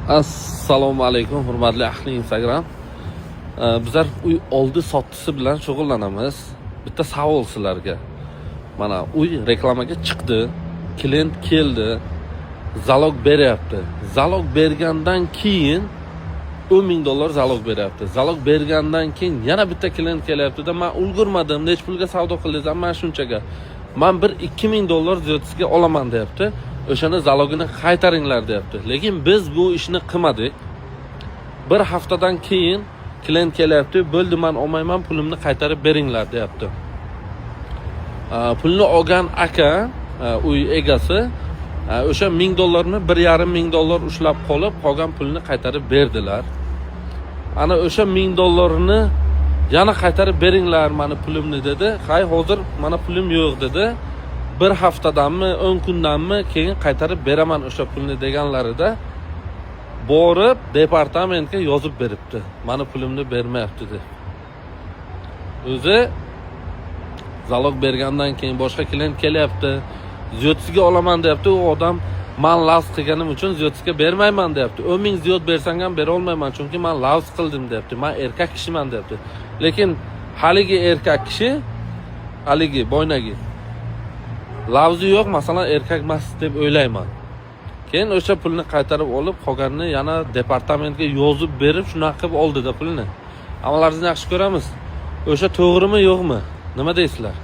Assalomu alaykum, hurmatli ahli Instagram. Bizlar uy oldi sottisi bilan shug'ullanamiz. Bitta savol sizlarga. Mana uy reklamaga chiqdi, klient keldi, zalog beryapti. Zalog bergandan keyin $10,000 zalog beryapti. Zalog bergandan keyin yana bitta klient kelyapti-da, men ulgurmadim, nech pulga savdo qildingiz, men shunchaga. Men bir $2,000 ziyodasiga olaman deyapti. O'shani zalogini qaytaringlar deyapti. Lekin biz bu ishni qilmadik. Bir haftadan keyin klient kelyapti, bo'ldi men olmayman, pulimni qaytarib beringlar deyapti. Pulni olgan aka, uy egasi o'sha $1,000 ni $1,500 ushlab qolib, qolgan pulni qaytarib berdilar. Ana o'sha $1,000 ni yana qaytarib beringlar meni pulimni dedi. Hay, hozir mana pulim yo'q dedi. Bir haftadanmi, 10 kundanmi keyin qaytarib beraman o'sha pulni deganlarida borib departamentga yozib beribdi. Meni pulimni bermayapti deb. O'zi zalog bergandan keyin boshqa klient kelyapti. Ziyodsiga olaman deyapti. U odam men lavz qilganim uchun ziyodsiga bermayman deyapti. 10,000 ziyod bersang ham bera olmayman, chunki men lavz qildim deyapti. Men erkak kishiman deyapti. Lekin haligi erkak kishi, haligi boynagi lavzi yo'q, masalan erkak emas deb o'ylayman. Keyin o'sha pulni qaytarib olib, qolganini yana departamentga yozib berib, shunaqa qilib oldi-da pulni. Amalaringizni yaxshi ko'ramiz. O'sha to'g'rimi, yo'qmi? Nima deysizlar?